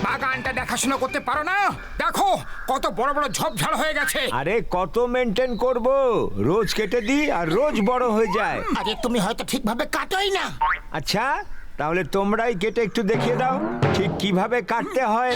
বাগানটা দেখাশোনা করতে পারো না? দেখো কত বড় বড় ঝোপঝাড় হয়ে গেছে। আরে কত মেনটেন করব, রোজ কেটে দিই আর রোজ বড় হয়ে যায়। আরে তুমি হয়তো ঠিকভাবে কাটোই না। আচ্ছা তাহলে তোমরাই কেটে একটু দেখিয়ে দাও ঠিক কিভাবে কাটতে হয়।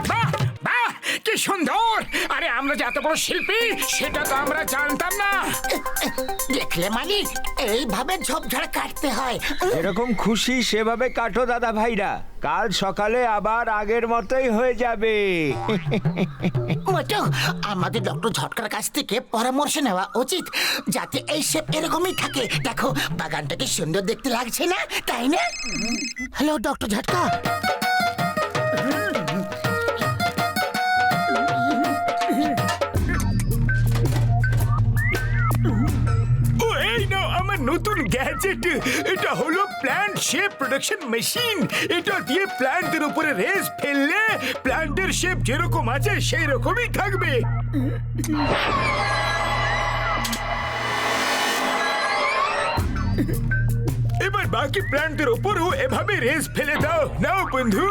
বাহ বাহ কি সুন্দর! আরে আমরা যে এত বড় শিল্পী সেটা তো আমরা জানতাম না। দেখলে মালিক, এইভাবে ঝোপঝাড় কাটতে হয়। যেরকম খুশি সেভাবে কাটো দাদা ভাইরা, কাল সকালে আবার আগের মতোই হয়ে যাবে। মোটু, আমাদের ডক্টর ঝটকার কাছ থেকে পরামর্শ নেওয়া উচিত, যাতে এই শেপ এরকমই থাকে। দেখো বাগানটাকে সুন্দর দেখতে লাগছে না, তাই না? হ্যালো ডক্টর ঝটকা। এই নাও আমার নতুন গ্যাজেট। এটা হলো প্ল্যান্ট শেপ প্রোডাকশন মেশিন। এটা দিয়ে প্ল্যান্টের উপরে রেস ফেললে প্ল্যান্টের শেপ যেরকম আছে সেই রকমই থাকবে। এবার বাকি প্ল্যান্টের উপরও এভাবে রেস ফেলে দাও। নাও বন্ধু।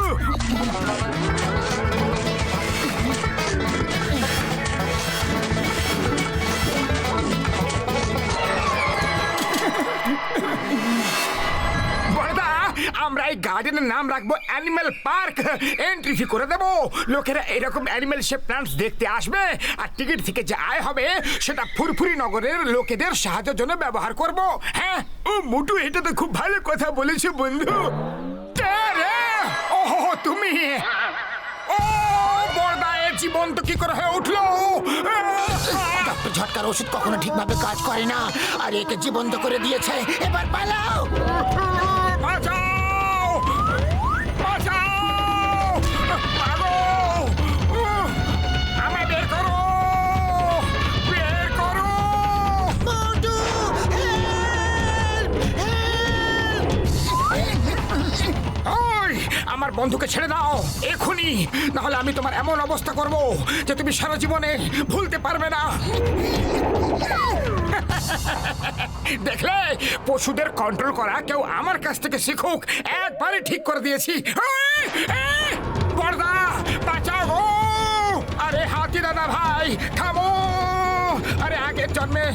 বড়দা, আমরা এই গার্ডেনের নাম রাখবো অ্যানিম্যাল পার্ক। এন্ট্রি ফি করে দেবো। লোকেরা এরকম অ্যানিম্যাল শেপ প্ল্যান্টস দেখতে আসবে, আর টিকিট থেকে যে আয় হবে সেটা ফুরফুরি নগরের লোকেদের সাহায্যের জন্য ব্যবহার করব। হ্যাঁ ও মোটু, এটা তো খুব ভালো কথা বলেছো বন্ধু। কে রে? ওহো তুমি। ও বড়দা, এ জীবন তো কি করে হয়ে উঠলো? ডক্টর ঝটকার ওষুধ কখনো ঠিকভাবে কাজ করে না, আর একে জীবন্ত করে দিয়েছে। এবার পালাও। বাঁচাও! বাঁচাও! আগো! আমায় বের করো! বের করো! মোটু, ওই, আমার বন্ধুকে ছেড়ে দাও এখনই, নাহলে আমি তোমার এমন অবস্থা করব যে তুমি সারা জীবনে ভুলতে পারবে না। দেখলে, পশুদের কন্ট্রোল করা কেউ আমার কাছ থেকে শিখুক। একবারে ঠিক করে দিয়েছি। বড়দা, বাঁচাও গো! আরে হাতি দাদা ভাই, থামো! আরে আগের জন্মে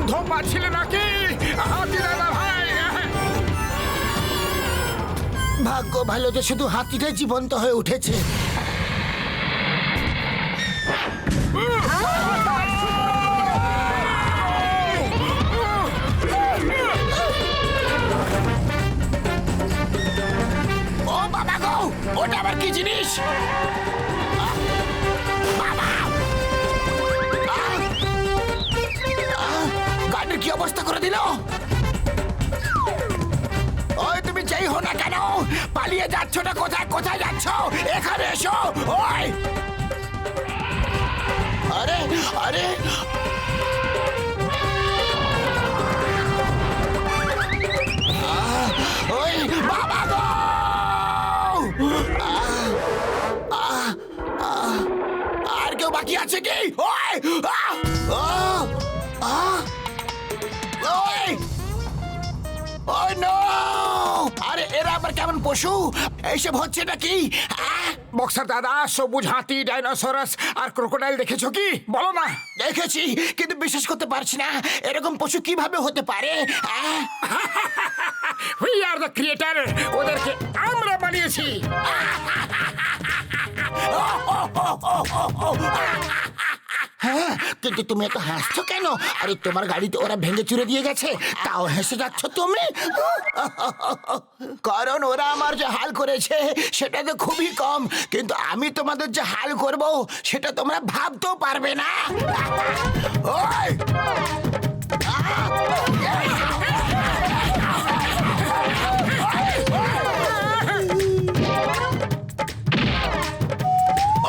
ধোপা ছিলে নাকি হাতি দাদা ভাই? ভাগ্য ভালো যে শুধু হাতিটাই জীবন্ত হয়ে উঠেছে। ও বাবা গো, ওটা আবার কি জিনিস? বাবা! গাড়ির কি অবস্থা করে দিল? ওই তুমি যেই হো না কেন, পালিয়ে যাচ্ছ না কোথায়? কোথায় যাচ্ছ? এখানে এসো। ওই আরে আরে, ওই বাবা গো! আর কেউ বাকি আছে কি? ওই ওই ওই নো! আরে এরা আবার কেমন পশু? এইসব হচ্ছে নাকি? বক্সার দাদা, সবুজ হাতি, ডাইনোসরাস আর ক্রোকোডাইল দেখেছো কি? বলো না। দেখেছি, কিন্তু বিশ্বাস করতে পারছি না। এরকম পশু কিভাবে হতে পারে? We are the creator. ওদেরকে আমরা বানিয়েছি। হ্যাঁ, কিন্তু তুমি এত হাসছো কেন? আরে তোমার গাড়িতে ওরা ভেঙে চুরে দিয়ে গেছে, তাও হেসে যাচ্ছ তুমি? কারণ ওরা আমার যে হাল করেছে সেটা তো খুবই কম, কিন্তু আমি তোমাদের যে হাল করব সেটা তোমরা ভাবতেও পারবে না। ওই!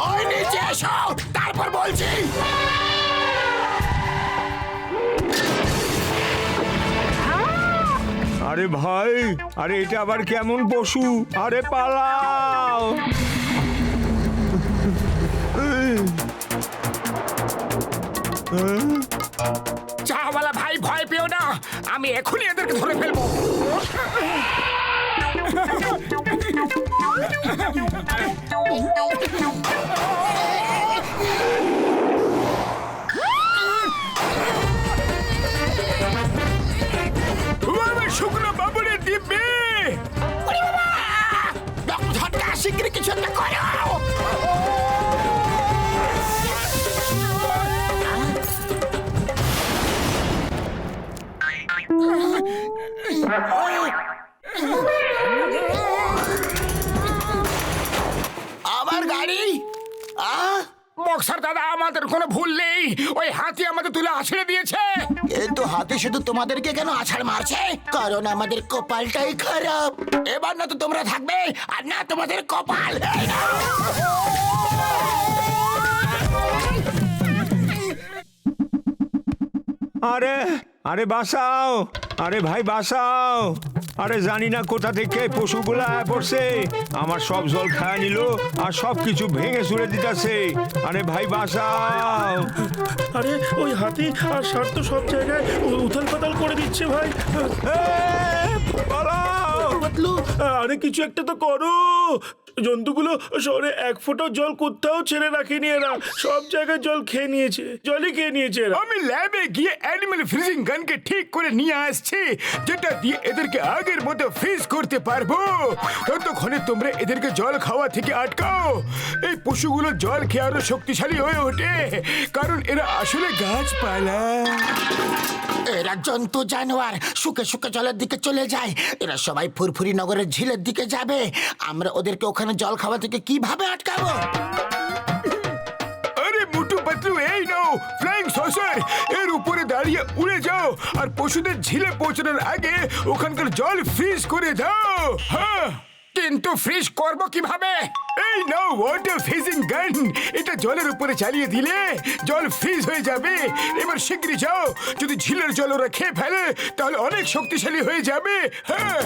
ওই নিচে এসো, তারপর বলছি। আরে ভাই, আরে এটা আবার কেমন পশু? আরে পালাও! চাওয়ালা ভাই, ভয় পেও না, আমি এখনই এদেরকে ধরে ফেলবো। শুকনো বাবুরে দিব্যি, ডক্টর ঝটকা, শিগগিরই কিছু একটা করো। আমার গাড়ি বক্সার দাদা, আমাদের কোনো ভুল নেই, ওই হাতি আমাদের তুলে আছড়ে দিয়েছে। কিন্তু হাতে শুধু তোমাদেরকে কেন আছাড় মারছে? কারণ আমাদের কপালটাই খারাপ। এবার না তো তোমরা থাকবে, আর না তোমাদের কপাল। এই নাও। আরে আরে বাঁচাও! আরে ভাই বাঁচাও! আরে জানি না কোথা থেকে পশুগুলা পড়ছে, আমার সব জল খায় নিল আর সব কিছু ভেঙে চুরে দিতেছে। আরে ভাই বাঁচাও! আরে ওই হাতি আর ষাঁড় তো সব জায়গায় উথাল পাতাল করে দিচ্ছে ভাই। পালাও! পাতলু, আরে কিছু একটা তো করো। জন্তুগুলো শহরে এক ফোঁটা জল কোথাও ছেড়ে রাখেনি, এরা সব জায়গায় জল খেয়ে নিয়েছে, জলই খেয়ে নিয়েছে এরা। আমি ল্যাবে গিয়ে অ্যানিমাল ফ্রিজিং গানকে ঠিক করে নিয়ে আসছি, যেটা দিয়ে এদেরকে আগের মতো ফ্রিজ করতে পারবো। ততক্ষণে তোমরা এদেরকে জল খাওয়া থেকে আটকাও। এই পশুগুলো জল খেয়ে আরো শক্তিশালী হয়ে ওঠে, কারণ এরা আসলে গাছপালা। এরা জন্তু জানোয়ার, শুকে শুকে জলের দিকে চলে যায়। এরা সবাই ফুরফুরি নগরের ঝিলের দিকে যাবে। আমরা ওদেরকে ওখানে জল খাওয়া থেকে কিভাবে আটকাবো? আরে মোটু পাতলু, এই নাও ফ্লাইং সসার, এর উপরে দাঁড়িয়ে উড়ে যাও আর পশুদের ঝিলে পৌঁছানোর আগে ওখানকার জল ফ্রিজ করে দাও। হ্যাঁ, কিন্তু ফ্রিজ করব কিভাবে? এই নাও ওয়াটার ফ্রিজিং গান, এটা জলের উপরে চালিয়ে দিলে জল ফ্রিজ হয়ে যাবে। এবার শিগগিরই যাও, যদি ঝিলের জল ওরা খেয়ে ফেলে তাহলে অনেক শক্তিশালী হয়ে যাবে। হ্যাঁ,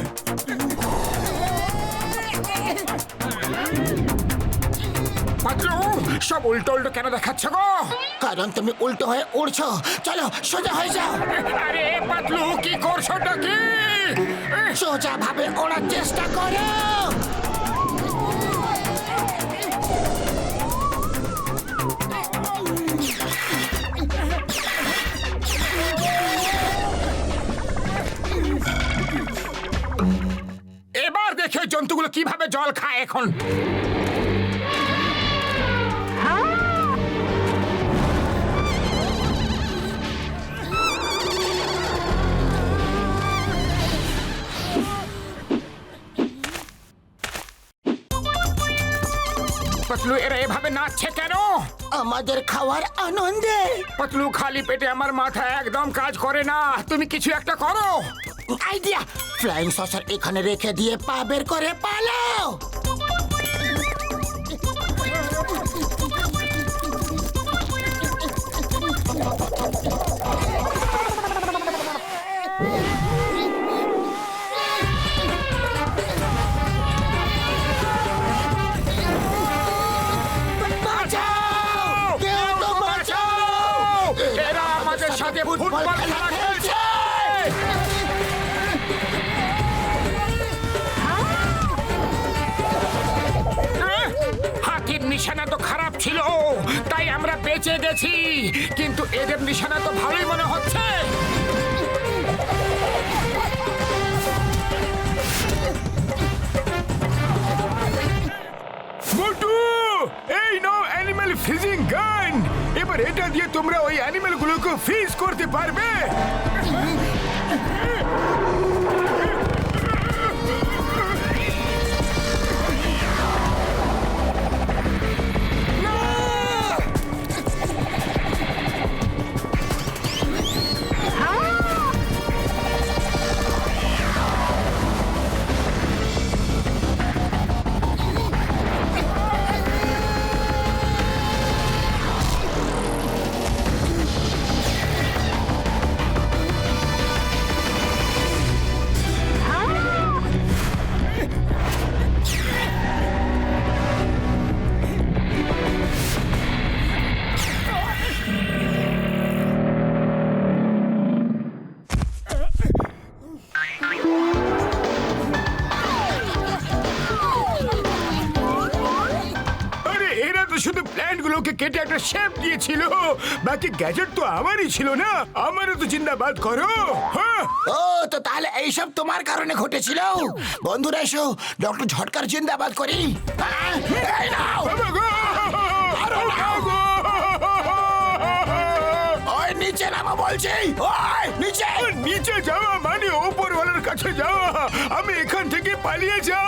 পাতলু, সব উল্টো উল্টো কেন দেখাচ্ছ গো? কারণ তুমি উল্টো হয়ে উড়ছো। চলো সোজা হয়ে যাও। আরে পাতলু, কি করছোটা কি? সোজা ভাবে ওড়ার চেষ্টা করো। এবার দেখে জন্তুগুলো কিভাবে জল খায় এখন। পাতলু, এরা এভাবে নাচছে কেন? আমাদের খাওয়ার আনন্দে। পাতলু, খালি পেটে আমার মাথা একদম কাজ করে না, তুমি কিছু একটা করো। আইডিয়া! ফ্লাইং সসার এখানে রেখে দিয়ে পা বের করে পালাও। এরা আমাদের সাথে ফুটবল খেলা খেলছে। হাতির নিশানা তো খারাপ ছিল, তাই আমরা বেঁচে গেছি, কিন্তু এদের নিশানা তো ভালোই মনে হচ্ছে। মোটু, এই নাও অ্যানিমাল ফ্রিজিং গান, এবার এটা দিয়ে তোমরা ওই অ্যানিমালগুলোকে ফ্রিজ করতে পারবে। ওকে কেটে একটা শেপ দিয়েছিল। বাকি গ্যাজেট তো আমারই ছিল না, আমারও তো জিন্দাবাদ করো। হ্যাঁ ও তো তাহলে এইসব তোমার কারণে ঘটেছিল। বন্ধুরা এসো ডক্টর ঝটকার জিন্দাবাদ করি। হ্যাঁ, এই নাও। বাবা গো! আরো নাও। ওই নিচে নামা বলছি, ওই নিচে। নিচে যাওয়া মানে ওপরওয়ালার কাছে যাওয়া। আমি এখান থেকে পালিয়ে যাই।